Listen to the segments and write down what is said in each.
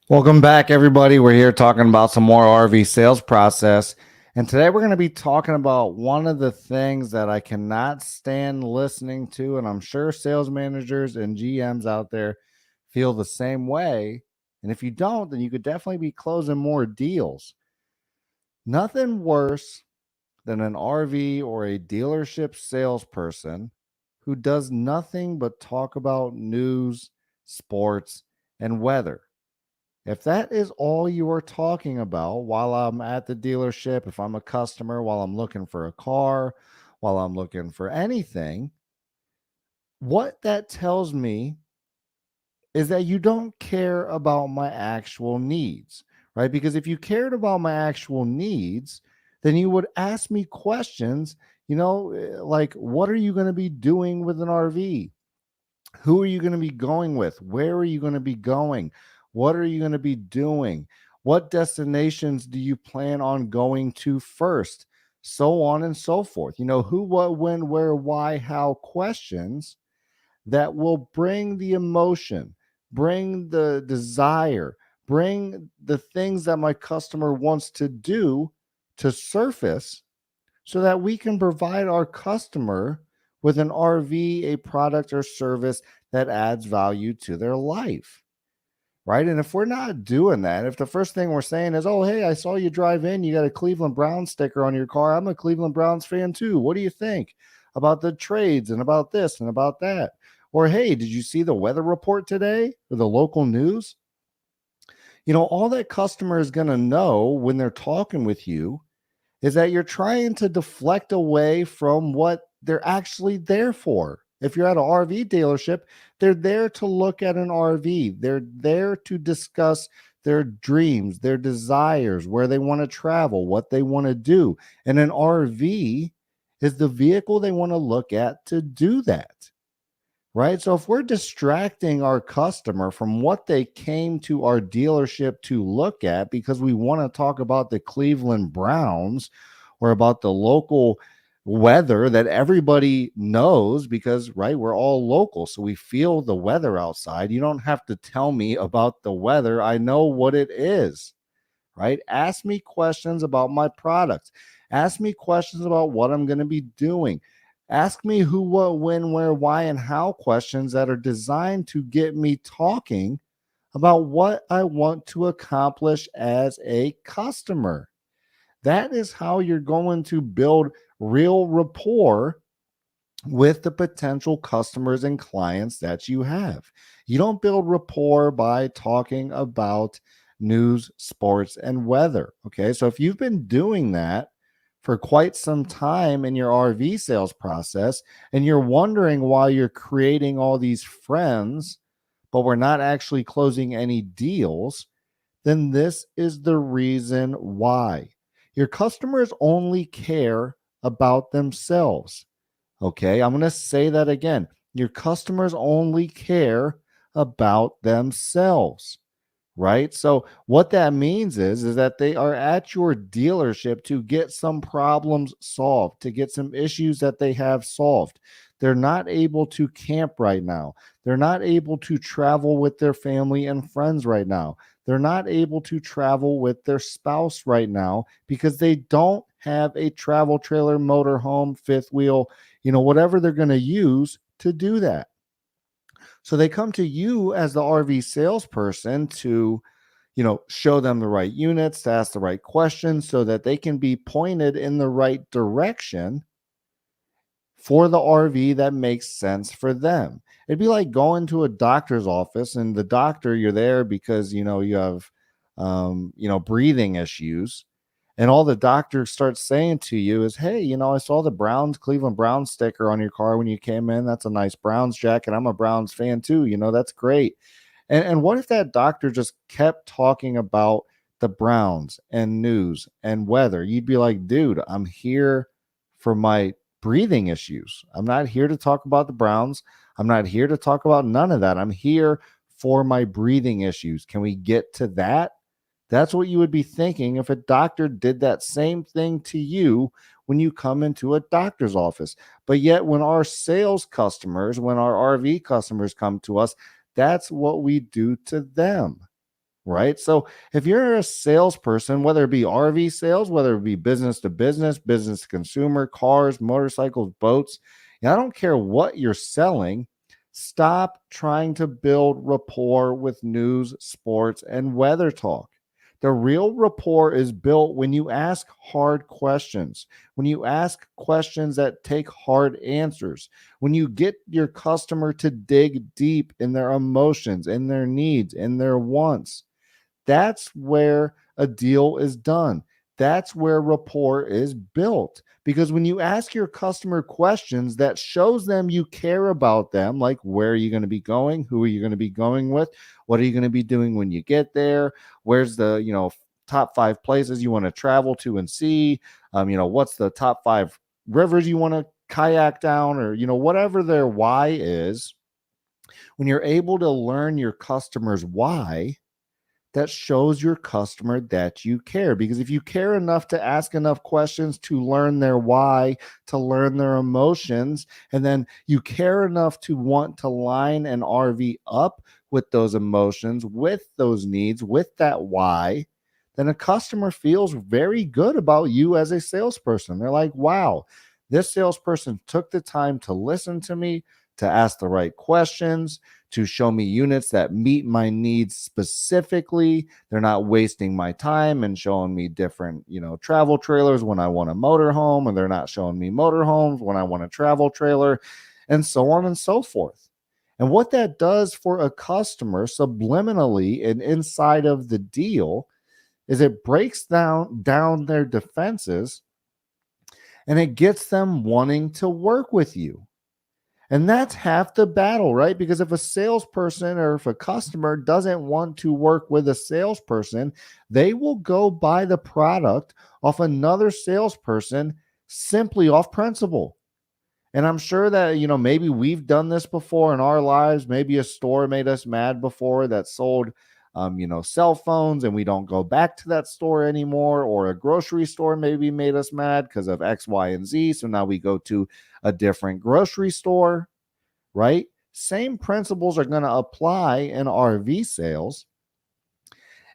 Welcome back, everybody. We're here talking about some more RV sales process. And today we're going to be talking about one of the things that I cannot stand listening to. And I'm sure sales managers and GMs out there feel the same way. And if you don't, then you could definitely be closing more deals. Nothing worse than an RV or a dealership salesperson who does nothing but talk about news, sports, and weather. If that is all you are talking about while I'm at the dealership, if I'm a customer, while I'm looking for a car, while I'm looking for anything, what that tells me is that you don't care about my actual needs, right? Because if you cared about my actual needs, then you would ask me questions, like, what are you going to be doing with an RV? Who are you going to be going with? Where are you going to be going? What are you going to be doing? What destinations do you plan on going to first? So on and so forth. Who, what, when, where, why, how questions that will bring the emotion, bring the desire, bring the things that my customer wants to do to surface so that we can provide our customer with an RV, a product or service that adds value to their life. Right. And if we're not doing that, if the first thing we're saying is, oh, hey, I saw you drive in, you got a Cleveland Browns sticker on your car. I'm a Cleveland Browns fan too. What do you think about the trades and about this and about that? Or, hey, did you see the weather report today or the local news? All that customer is going to know when they're talking with you is that you're trying to deflect away from what they're actually there for. If you're at an RV dealership, they're there to look at an RV. They're there to discuss their dreams, their desires, where they want to travel, what they want to do. And an RV is the vehicle they want to look at to do that. Right. So if we're distracting our customer from what they came to our dealership to look at because we want to talk about the Cleveland Browns or about the local weather that everybody knows because, right, we're all local. So we feel the weather outside. You don't have to tell me about the weather. I know what it is. Right. Ask me questions about my products. Ask me questions about what I'm going to be doing. Ask me who, what, when, where, why, and how questions that are designed to get me talking about what I want to accomplish as a customer. That is how you're going to build real rapport with the potential customers and clients that you have. You don't build rapport by talking about news, sports, and weather. Okay. So if you've been doing that for quite some time in your RV sales process and you're wondering why you're creating all these friends, but we're not actually closing any deals, then this is the reason why. Your customers only care about themselves. Okay, I'm going to say that again. Your customers only care about themselves, right? So what that means is that they are at your dealership to get some problems solved, to get some issues that they have solved. They're not able to camp right now. They're not able to travel with their family and friends right now. They're not able to travel with their spouse right now because they don't have a travel trailer, motorhome, fifth wheel, whatever they're going to use to do that. So they come to you as the RV salesperson to, show them the right units, to ask the right questions so that they can be pointed in the right direction for the RV that makes sense for them. It'd be like going to a doctor's office and the doctor, you're there because, you have, breathing issues. And all the doctor starts saying to you is, hey, I saw the Cleveland Browns sticker on your car when you came in. That's a nice Browns jacket. I'm a Browns fan too. That's great. And what if that doctor just kept talking about the Browns and news and weather? You'd be like, dude, I'm here for my breathing issues. I'm not here to talk about the Browns. I'm not here to talk about none of that. I'm here for my breathing issues. Can we get to that? That's what you would be thinking if a doctor did that same thing to you when you come into a doctor's office. But yet, when our sales customers, when our RV customers come to us, that's what we do to them, right? So if you're a salesperson, whether it be RV sales, whether it be business to business, business to consumer, cars, motorcycles, boats, and I don't care what you're selling, stop trying to build rapport with news, sports, and weather talk. The real rapport is built when you ask hard questions, when you ask questions that take hard answers, when you get your customer to dig deep in their emotions, in their needs, in their wants. That's where a deal is done. That's where rapport is built. Because when you ask your customer questions that shows them you care about them, like where are you going to be going? Who are you going to be going with? What are you going to be doing when you get there? Where's the, top 5 places you want to travel to and see? What's the top 5 rivers you want to kayak down, or, whatever their why is. When you're able to learn your customer's why, that shows your customer that you care. Because if you care enough to ask enough questions to learn their why, to learn their emotions, and then you care enough to want to line an RV up with those emotions, with those needs, with that why, then a customer feels very good about you as a salesperson. They're like, wow, this salesperson took the time to listen to me, to ask the right questions, to show me units that meet my needs specifically. They're not wasting my time and showing me different, travel trailers when I want a motorhome, and they're not showing me motorhomes when I want a travel trailer, and so on and so forth. And what that does for a customer subliminally and inside of the deal is it breaks down their defenses, and it gets them wanting to work with you. And that's half the battle, right? Because if a salesperson or if a customer doesn't want to work with a salesperson, they will go buy the product off another salesperson simply off principle. And I'm sure that, maybe we've done this before in our lives. Maybe a store made us mad before that sold, cell phones, and we don't go back to that store anymore. Or a grocery store maybe made us mad because of X, Y, and Z. So now we go to a different grocery store, right? Same principles are going to apply in RV sales.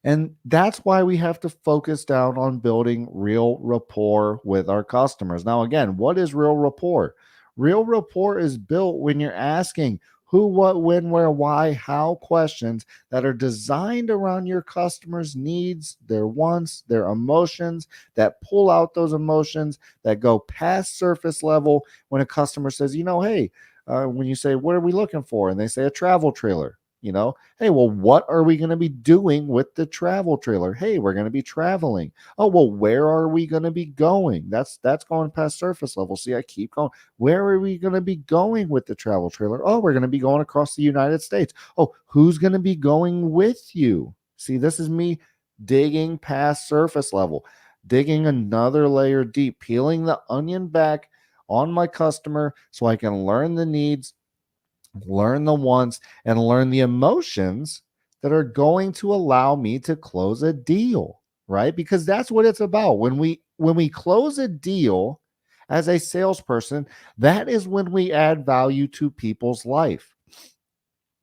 And that's why we have to focus down on building real rapport with our customers. Now, again, what is real rapport? Real rapport is built when you're asking who, what, when, where, why, how questions that are designed around your customers' needs, their wants, their emotions, that pull out those emotions, that go past surface level. When a customer says, hey, when you say, what are we looking for? And they say a travel trailer. Hey, well, what are we going to be doing with the travel trailer? Hey, we're going to be traveling. Oh, well, where are we going to be going? That's going past surface level. See, I keep going. Where are we going to be going with the travel trailer? Oh, we're going to be going across the United States. Oh, who's going to be going with you? See, this is me digging past surface level, digging another layer deep, peeling the onion back on my customer so I can learn the needs, learn the wants, and learn the emotions that are going to allow me to close a deal, right? Because that's what it's about. When we close a deal as a salesperson, that is when we add value to people's life.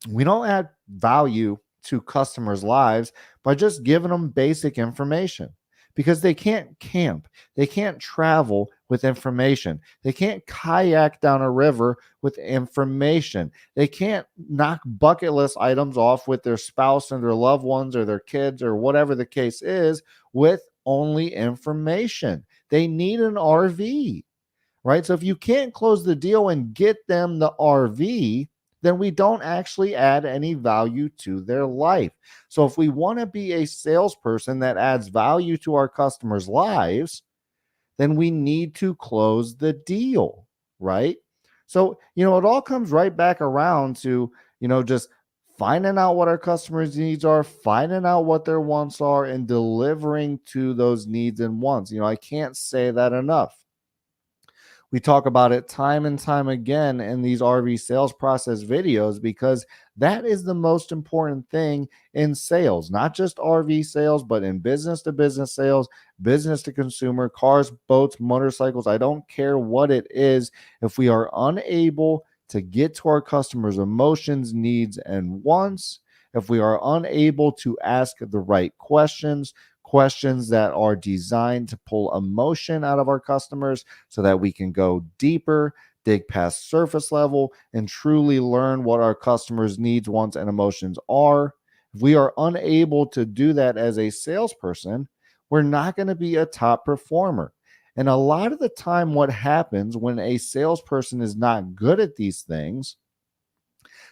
We don't add value to customers' lives by just giving them basic information, because they can't camp. They can't travel with information. They can't kayak down a river with information. They can't knock bucket list items off with their spouse and their loved ones or their kids or whatever the case is with only information. They need an RV, right? So if you can't close the deal and get them the RV, then we don't actually add any value to their life. So if we want to be a salesperson that adds value to our customers' lives, then we need to close the deal, right? So, it all comes right back around to, just finding out what our customers' needs are, finding out what their wants are, and delivering to those needs and wants. I can't say that enough. We talk about it time and time again in these RV sales process videos, because that is the most important thing in sales, not just RV sales, but in business to business sales, business to consumer, cars, boats, motorcycles. I don't care what it is. If we are unable to get to our customers' emotions, needs, and wants, if we are unable to ask the right questions, questions that are designed to pull emotion out of our customers so that we can go deeper, dig past surface level, and truly learn what our customers' needs, wants, and emotions are. If we are unable to do that as a salesperson, we're not going to be a top performer. And a lot of the time, what happens when a salesperson is not good at these things,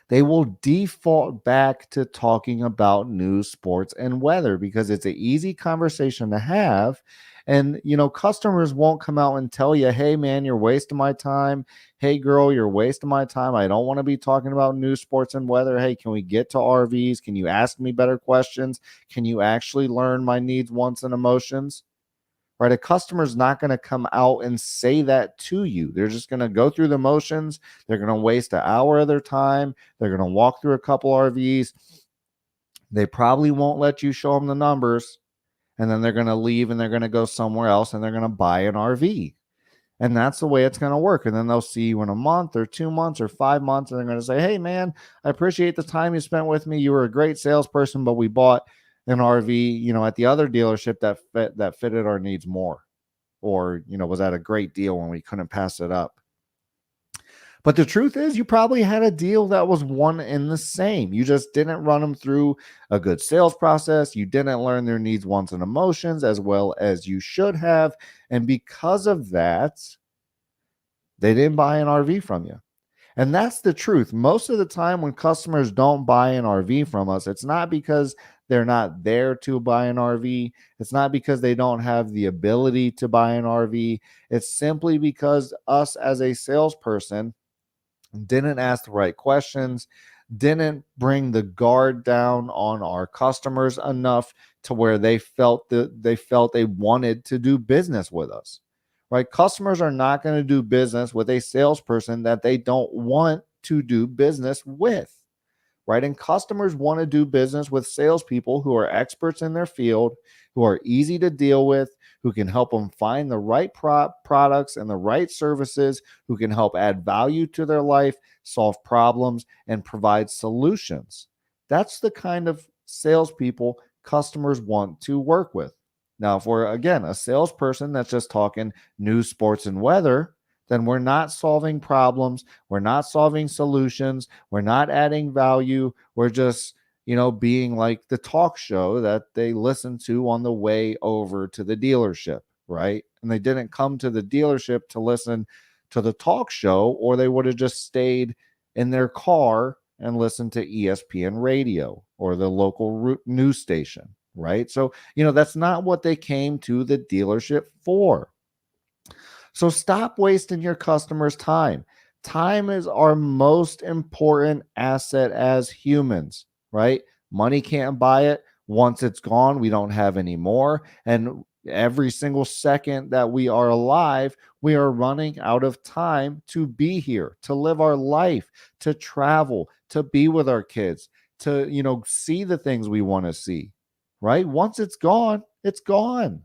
they will default back to talking about news, sports, and weather because it's an easy conversation to have. And, customers won't come out and tell you, hey, man, you're wasting my time. Hey, girl, you're wasting my time. I don't want to be talking about news, sports, and weather. Hey, can we get to RVs? Can you ask me better questions? Can you actually learn my needs, wants, and emotions? Right? A customer's not going to come out and say that to you. They're just going to go through the motions. They're going to waste an hour of their time. They're going to walk through a couple RVs. They probably won't let you show them the numbers. And then they're going to leave and they're going to go somewhere else and they're going to buy an RV. And that's the way it's going to work. And then they'll see you in a month or 2 months or 5 months. And they're going to say, hey, man, I appreciate the time you spent with me. You were a great salesperson, but we bought an RV, at the other dealership that fitted our needs more. Or, was that a great deal when we couldn't pass it up? But the truth is, you probably had a deal that was one and the same. You just didn't run them through a good sales process. You didn't learn their needs, wants, and emotions as well as you should have. And because of that, they didn't buy an RV from you. And that's the truth. Most of the time when customers don't buy an RV from us, it's not because they're not there to buy an RV. It's not because they don't have the ability to buy an RV. It's simply because us as a salesperson didn't ask the right questions, didn't bring the guard down on our customers enough to where they felt they wanted to do business with us. Right? Customers are not going to do business with a salesperson that they don't want to do business with. Right? And customers want to do business with salespeople who are experts in their field, who are easy to deal with, who can help them find the right products and the right services, who can help add value to their life, solve problems, and provide solutions. That's the kind of salespeople customers want to work with. Now, if we're, again, a salesperson that's just talking news, sports, and weather, then we're not solving problems. We're not solving solutions. We're not adding value. We're just, being like the talk show that they listen to on the way over to the dealership, right? And they didn't come to the dealership to listen to the talk show, or they would have just stayed in their car and listened to ESPN radio or the local news station, right? So, that's not what they came to the dealership for. So stop wasting your customers' time. Time is our most important asset as humans, right? Money can't buy it. Once it's gone, we don't have any more. And every single second that we are alive, we are running out of time to be here, to live our life, to travel, to be with our kids, to, see the things we want to see, right? Once it's gone, it's gone.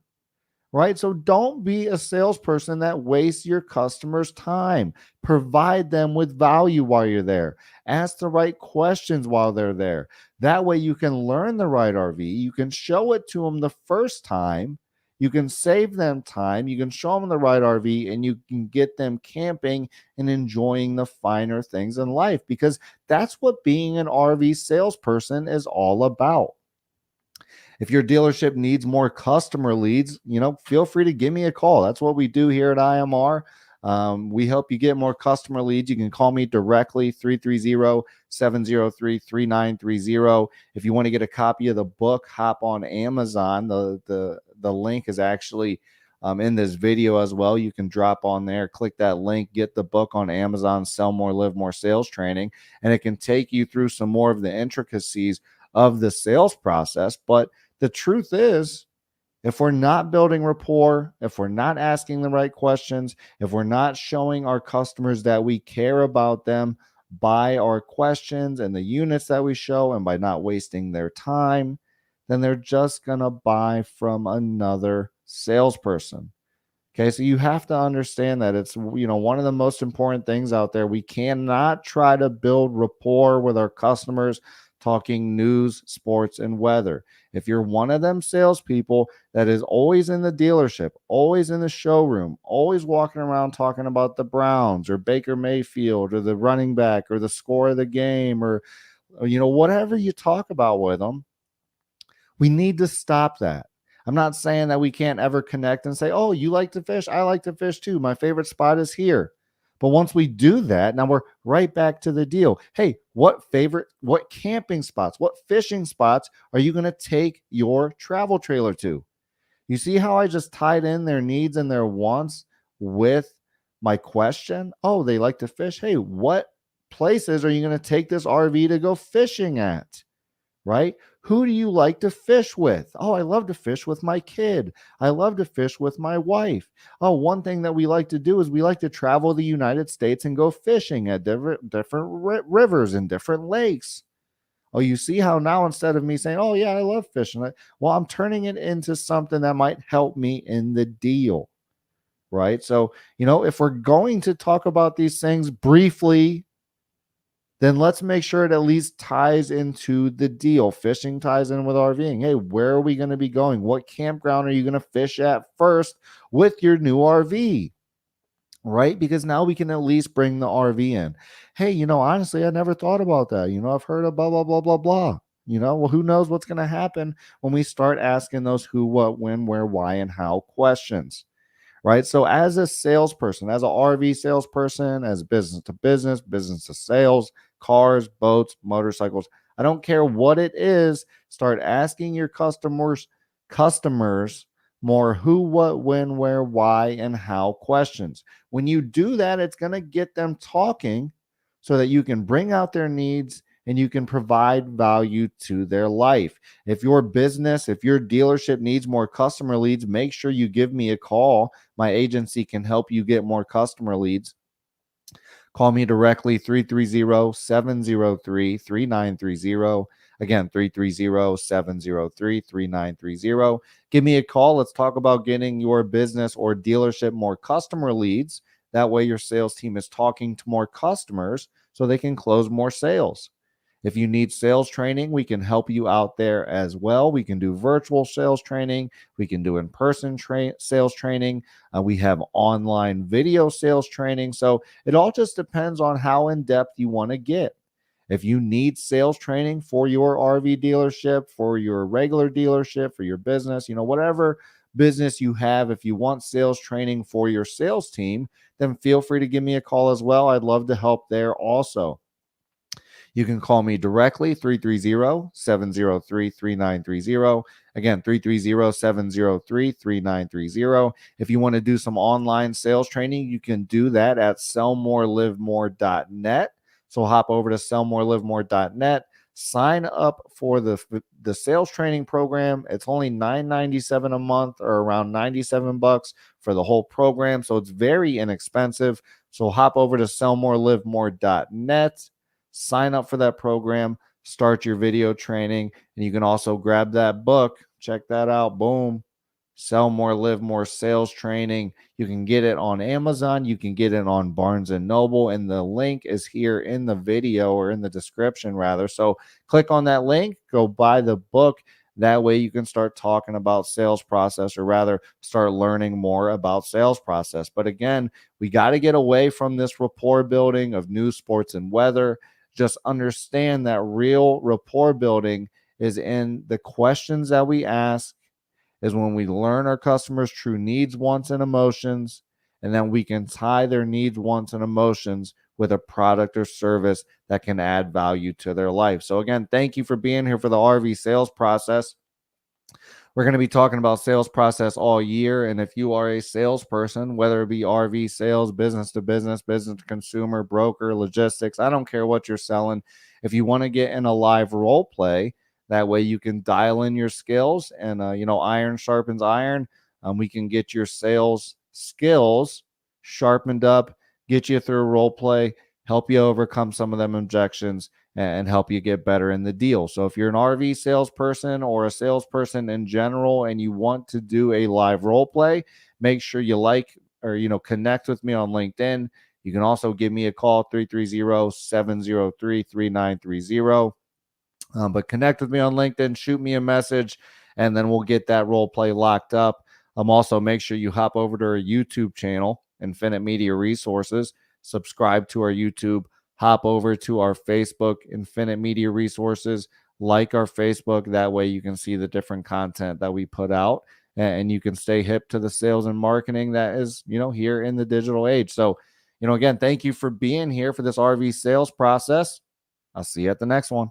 Right? So don't be a salesperson that wastes your customers' time. Provide them with value while you're there. Ask the right questions while they're there. That way you can learn the right RV. You can show it to them the first time. You can save them time. You can show them the right RV and you can get them camping and enjoying the finer things in life, because that's what being an RV salesperson is all about. If your dealership needs more customer leads, feel free to give me a call. That's what we do here at IMR. We help you get more customer leads. You can call me directly, 330-703-3930. If you want to get a copy of the book, hop on Amazon. The link is actually in this video as well. You can drop on there, click that link, get the book on Amazon, Sell More, Live More Sales Training, and it can take you through some more of the intricacies of the sales process. But the truth is, if we're not building rapport, if we're not asking the right questions, if we're not showing our customers that we care about them by our questions and the units that we show and by not wasting their time, then they're just going to buy from another salesperson. Okay, so you have to understand that it's, one of the most important things out there. We cannot try to build rapport with our customers talking news, sports, and weather. If you're one of them salespeople that is always in the dealership, always in the showroom, always walking around talking about the Browns or Baker Mayfield or the running back or the score of the game or whatever you talk about with them, we need to stop that. I'm not saying that we can't ever connect and say, oh, you like to fish? I like to fish too. My favorite spot is here. But once we do that, now we're right back to the deal. Hey, what camping spots, what fishing spots are you going to take your travel trailer to? You see how I just tied in their needs and their wants with my question? Oh, they like to fish. Hey, what places are you going to take this RV to go fishing at? Right? Who do you like to fish with? Oh, I love to fish with my kid. I love to fish with my wife. Oh, one thing that we like to do is we like to travel the United States and go fishing at different rivers and different lakes. Oh, you see how now instead of me saying, oh, yeah, I love fishing, well, I'm turning it into something that might help me in the deal. Right. So, if we're going to talk about these things briefly, then let's make sure it at least ties into the deal. Fishing ties in with RVing. Hey, where are we going to be going? What campground are you going to fish at first with your new RV? Right? Because now we can at least bring the RV in. Hey, honestly, I never thought about that. I've heard of blah, blah, blah, blah, blah. Well, who knows what's going to happen when we start asking those who, what, when, where, why, and how questions. Right. So as a salesperson, as an RV salesperson, as business to sales, cars, boats, motorcycles, I don't care what it is, start asking your customers more who, what, when, where, why, and how questions. When you do that, it's going to get them talking so that you can bring out their needs and you can provide value to their life. If your business, if your dealership needs more customer leads, make sure you give me a call. My agency can help you get more customer leads. Call me directly, 330-703-3930. Again, 330-703-3930. Give me a call. Let's talk about getting your business or dealership more customer leads. That way your sales team is talking to more customers so they can close more sales. If you need sales training, we can help you out there as well. We can do virtual sales training. We can do in-person sales training. We have online video sales training. So it all just depends on how in-depth you want to get. If you need sales training for your RV dealership, for your regular dealership, for your business, whatever business you have, if you want sales training for your sales team, then feel free to give me a call as well. I'd love to help there also. You can call me directly, 330-703-3930. Again, 330-703-3930. If you want to do some online sales training, you can do that at sellmorelivemore.net. So hop over to sellmorelivemore.net. Sign up for the sales training program. It's only $9.97 a month, or around $97 for the whole program. So it's very inexpensive. So hop over to sellmorelivemore.net. Sign up for that program, start your video training, and you can also grab that book. Check that out. Boom. Sell More, Live More Sales Training. You can get it on Amazon. You can get it on Barnes and Noble. And the link is here in the video, or in the description rather. So click on that link, go buy the book. That way you can start talking about sales process, or rather start learning more about sales process. But again, we got to get away from this rapport building of news, sports, and weather. Just understand that real rapport building is in the questions that we ask, is when we learn our customers' true needs, wants, and emotions, and then we can tie their needs, wants, and emotions with a product or service that can add value to their life. So again, thank you for being here for the RV sales process. We're going to be talking about sales process all year. And if you are a salesperson, whether it be RV sales, business to business, business to consumer, broker, logistics, I don't care what you're selling. If you want to get in a live role play, that way you can dial in your skills, and, iron sharpens iron. We can get your sales skills sharpened up, get you through a role play, help you overcome some of them objections, and help you get better in the deal. So if you're an RV salesperson or a salesperson in general and you want to do a live role play, make sure you connect with me on LinkedIn. You can also give me a call, 330-703-3930. But connect with me on LinkedIn, shoot me a message, and then we'll get that role play locked up. Also, make sure you hop over to our YouTube channel, Infinite Media Resources, subscribe to our YouTube, hop over to our Facebook, Infinite Media Resources, like our Facebook. That way you can see the different content that we put out, and you can stay hip to the sales and marketing that is, here in the digital age. So, again, thank you for being here for this RV sales process. I'll see you at the next one.